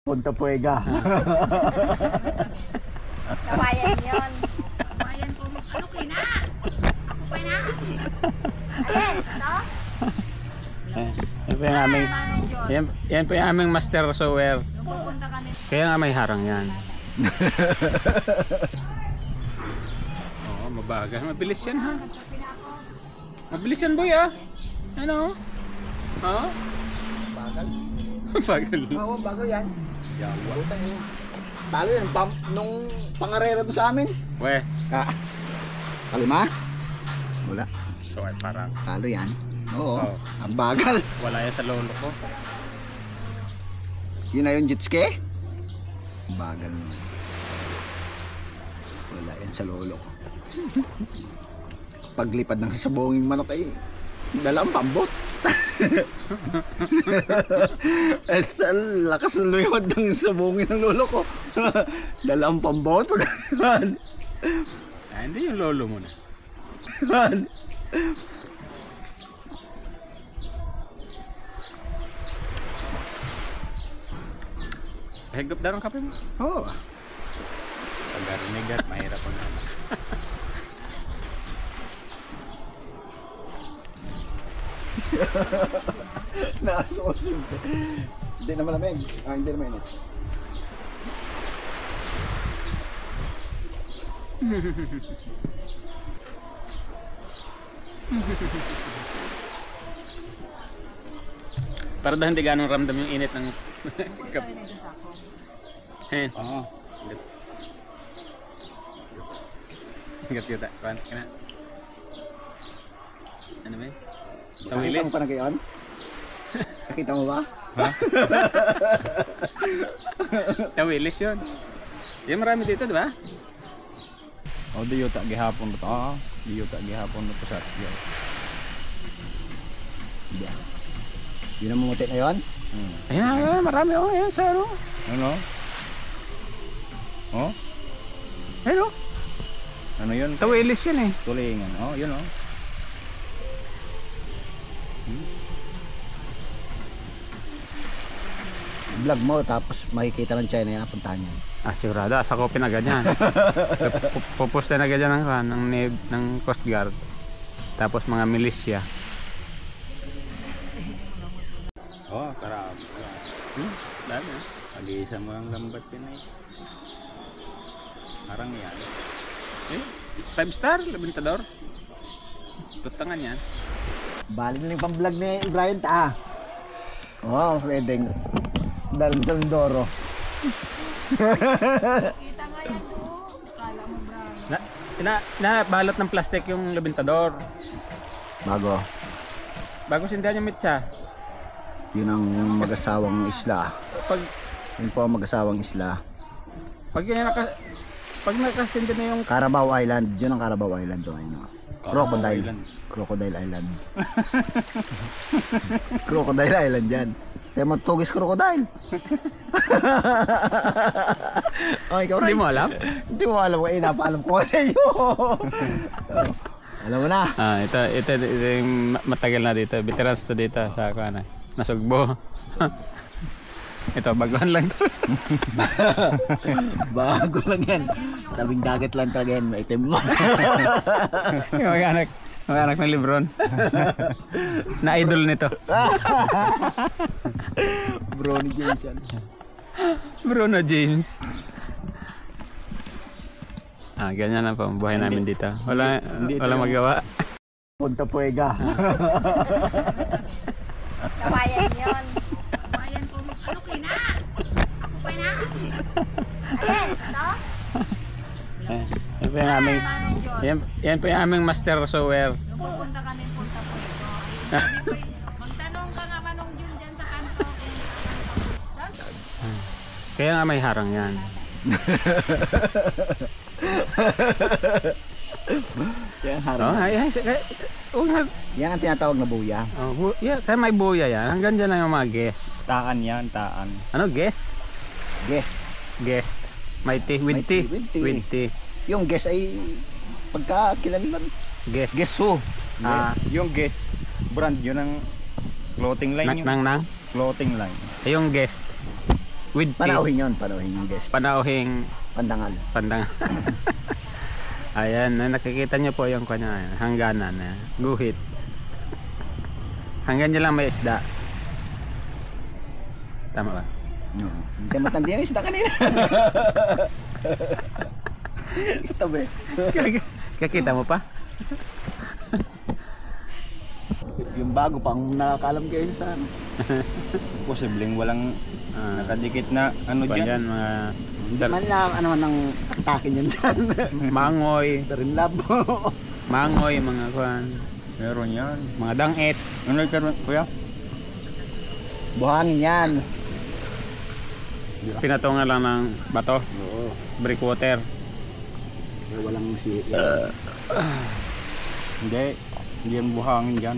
Punta Puega. Kawayan yun. Kawayan ko. Ano kayo na? Ako kayo na? Alin, no? Yan po yung aming, yan po yung aming master sewer. Nung pupunta kami. Kaya nga may harang yan. Oo, mabagal. Mabilis yan ha. Mabilis yan boy ah. Ano? Ha? Bagal. Bagal. Oo, bago yan. Butang yun. Talo yan. Nung pangarera doon sa amin. Weh. Kalima? Wala. So ay parang Talo yan. Oo. Oh. Ang bagal. wala yan sa lolo ko. Yun na yung jet ski? Bagal mo. Wala yan sa lolo ko. Paglipad ng sabonging manok ay dalang pambot. Sa lakas ng luyod ng sabongin ng lolo ko. Dalang pambot. Hindi yung lolo mo na. Higop daw ng kape mo. Oo. Pag-arinig at mahirap ang naman. Nakasusog. Hindi naman lamig. Hindi naman init. Para daw hindi ganong ramdam yung init ng kape. Hen. Oo. Ingat yun. Kena. Ano ba yun? Nakita Tawilis? mo pa na gayon? Nakita mo ba? Ha? Tawilis yun. Yan marami dito, di ba? Oh, di yuta gihapon ito. Ah, di yuta gihapon ito sa iyo. Hindi. Yun ang mumuti na yun? Ayan, marami. Oh, ayan, sa ano. Ano? Oh, Ano? ano yun? Tawilis yun eh. Tulingan. Oh, yun oh. Vlog mo tapos makikita ng China yan. Puntahan yan. Ah, sigurado. Asa ko pinaganyan. Pupusta na ganyan ng Coast Guard. Tapos mga milisya. Oh, karap. Dami. Pag-iisa mo ang lambat yun eh. Parang yan. Eh, 5 star, labintador. Tutangan yan. Bali na yung pang-vlog ni Brian ta. Oo, pwedeng. Dalang sa Mindoro. Kita nga yan oh. Kala mo bravo. Na balot ng plastic yung labintador. Bago. Bago sindihan yung mitsa. Yun ang mag-asawang isla. Pag Yun po ang mag-asawang isla. pag nakasindi na yung Carabao Island. Yun ang Carabao Island to. Ayun, oh. Crocodile. Island. Crocodile Island. Crocodile Island yan. Tayo matugis crocodile. Oh, ikaw hindi rin. mo alam? Hindi mo alam. Eh, napaalam ko sa iyo. Alam mo na. Ito yung matagal na dito. Veterans to dito sa kuana. Nasugbo. Ito, baguhan lang to. Bago lang yan. Tabing dagat lang talaga yan. Maitim mo. Yung mga anak ng Lebron. Na idol nito. Brony James yan. Bruno James. Ganyan ang pambuhay namin dito. Wala magawa. Punta Puega. Kawayan yun. Kawayan ko. Ano kayo na? Ako kayo na? Alin, no? Yan po yung aming, yan po yung aming master sewer. Nung pupunta kami punta po ito. Magtanong ka nga Manong Jun dyan sa kanto. Kaya nga may harang yan. Yan, harap. Yan ang tinatawag na buya. Kaya may buya yan. Hanggang dyan lang yung mga guest. Taan yan, taan. Ano guest? Guest. Guest. May tea. With tea. With tea. With tea. Yung guest ay pagkakilanlan. Guest. Guess who? Yung guess, brand yun ang clothing line yun. Nang? Clothing line. Yung guest. With Panauhin yung guest. panauhing Pandangal. pandang. Ayan, nakikita niyo po yung kanya, hangganan na guhit. Hanggang niya lang may isda. Tama ba? Hindi matandi ang isda kanina. Sa tabi. Kakita mo pa? Yung bago pang nakakalam kayo sa ano. Posibleng walang nakadikit na ano Kuwan dyan. yan, mga Hindi man lang ano nang atake niyan dyan. mangoy, Sa rinlab. mangoy, mga kuwan, Meron yan. mga dangit. Ano ito, kuya? Buhangin yan. Pinatungan lang ng bato, Oo. breakwater. Walang si Hindi. Hindi yan buhangin dyan.